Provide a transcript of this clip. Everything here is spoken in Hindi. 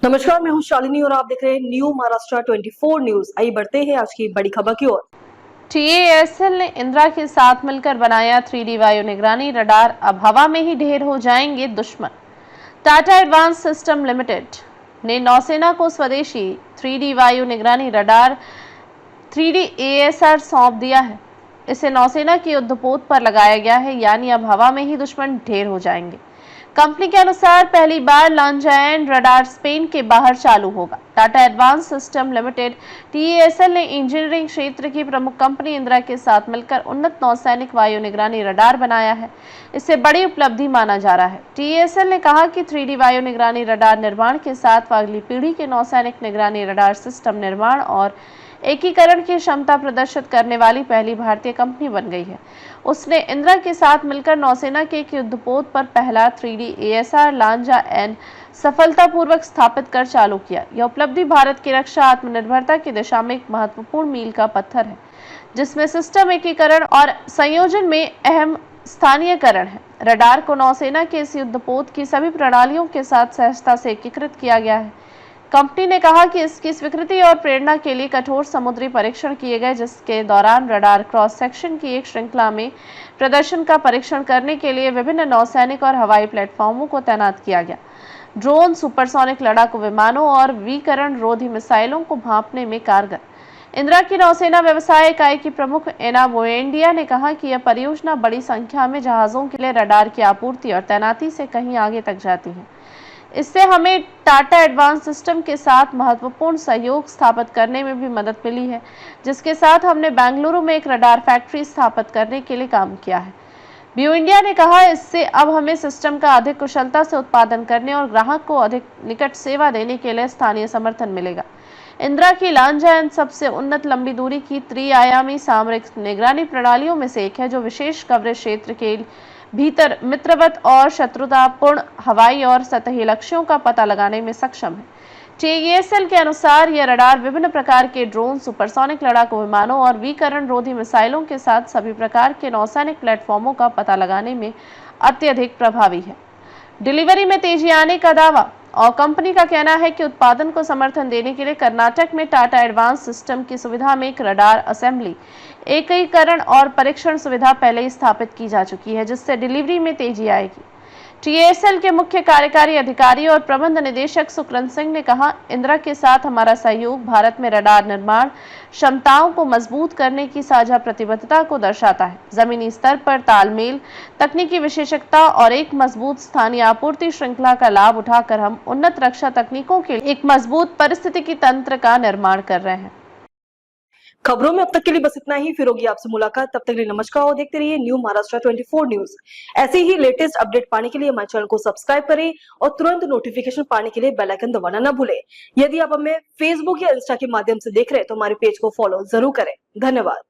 नमस्कार, मैं हूं शालिनी और आप देख रहे हैं न्यू महाराष्ट्र 24 न्यूज। आइए बढ़ते हैं आज की बड़ी खबर की ओर। टीएएसएल ने इंदिरा के साथ मिलकर बनाया 3D वायु निगरानी रडार, अब हवा में ही ढेर हो जाएंगे दुश्मन। टाटा एडवांस सिस्टम लिमिटेड ने नौसेना को स्वदेशी 3D वायु निगरानी रडार 3D ASR सौंप दिया है। इसे नौसेना के युद्धपोत पर लगाया गया है, यानी अब हवा में ही दुश्मन ढेर हो जाएंगे। कंपनी के अनुसार पहली बार लांजायन रडार स्पेन के बाहर चालू होगा। Tata advance system limited TASL ने इंजीनियरिंग क्षेत्र की प्रमुख कंपनी इंदिरा के साथ मिलकर उन्नत नौसैनिक वायु निगरानी रडार बनाया है। इसे बड़ी उपलब्धि माना जा रहा है। टीएएसएल ने कहा कि 3D वायु निगरानी रडार निर्माण के साथ अगली पीढ़ी के नौसैनिक निगरानी रडार सिस्टम निर्माण और एकीकरण की क्षमता प्रदर्शित करने वाली पहली भारतीय कंपनी बन गई है। उसने इंदिरा के साथ मिलकर नौसेना के एक युद्धपोत पर पहला 3D ASR लांजा एन सफलतापूर्वक स्थापित कर चालू किया। यह उपलब्धि भारत की रक्षा आत्मनिर्भरता की दिशा में एक महत्वपूर्ण मील का पत्थर है, जिसमें सिस्टम एकीकरण और संयोजन में अहम स्थानीयकरण है। रडार को नौसेना के इस युद्धपोत की सभी प्रणालियों के साथ सहजता से एकीकृत किया गया है। कंपनी ने कहा कि इसकी स्वीकृति और प्रेरणा के लिए कठोर समुद्री परीक्षण किए गए, जिसके दौरान रडार क्रॉस सेक्शन की एक श्रृंखला में प्रदर्शन का परीक्षण करने के लिए विभिन्न नौसैनिक और हवाई प्लेटफॉर्मों को तैनात किया गया। ड्रोन, सुपरसोनिक लड़ाकू विमानों और विकिरण रोधी मिसाइलों को भांपने में कारगर। इंदिरा की नौसेना व्यवसाय इकाई की प्रमुख एना बोएंडिया ने कहा कि यह परियोजना बड़ी संख्या में जहाजों के लिए रडार की आपूर्ति और तैनाती से कहीं आगे तक जाती है। इससे हमें टाटा एडवांस सिस्टम के साथ महत्वपूर्ण सहयोग स्थापित करने में भी मदद मिली है, जिसके साथ हमने बेंगलुरु में एक रडार फैक्ट्री स्थापित करने के लिए काम किया है। ब्यू इंडिया ने कहा, इससे अब हमें सिस्टम का अधिक कुशलता से उत्पादन करने और ग्राहक को अधिक निकट सेवा देने के लिए स्थानीय समर्थन मिलेगा। इंदिरा की लांजायन सबसे उन्नत लंबी दूरी की त्रिआयामी सामरिक निगरानी प्रणालियों में से एक है, जो विशेष कवरेज क्षेत्र के भीतर मित्रवत और शत्रुतापूर्ण हवाई और सतही लक्ष्यों का पता लगाने में सक्षम है। टीएएसएल के अनुसार यह रडार विभिन्न प्रकार के ड्रोन, सुपरसोनिक लड़ाकू विमानों और विकिरण रोधी मिसाइलों के साथ सभी प्रकार के नौसैनिक प्लेटफॉर्मों का पता लगाने में अत्यधिक प्रभावी है। डिलीवरी में तेजी आने का दावा। और कंपनी का कहना है कि उत्पादन को समर्थन देने के लिए कर्नाटक में टाटा एडवांस सिस्टम की सुविधा में एक रडार असेंबली, एकीकरण और परीक्षण सुविधा पहले ही स्थापित की जा चुकी है, जिससे डिलीवरी में तेजी आएगी। टीएएसएल के मुख्य कार्यकारी अधिकारी और प्रबंध निदेशक सुकरन सिंह ने कहा, इंदिरा के साथ हमारा सहयोग भारत में रडार निर्माण क्षमताओं को मजबूत करने की साझा प्रतिबद्धता को दर्शाता है। जमीनी स्तर पर तालमेल, तकनीकी विशेषज्ञता और एक मजबूत स्थानीय आपूर्ति श्रृंखला का लाभ उठाकर हम उन्नत रक्षा तकनीकों के एक मजबूत परिस्थितिकी तंत्र का निर्माण कर रहे हैं। खबरों में अब तक के लिए बस इतना ही। फिर होगी आपसे मुलाकात, तब तक के लिए नमस्कार और देखते रहिए न्यू महाराष्ट्र 24 न्यूज। ऐसे ही लेटेस्ट अपडेट पाने के लिए हमारे चैनल को सब्सक्राइब करें और तुरंत नोटिफिकेशन पाने के लिए बेल आइकन दबाना न भूलें। यदि आप हमें फेसबुक या इंस्टा के माध्यम से देख रहे हैं तो हमारे पेज को फॉलो जरूर करें। धन्यवाद।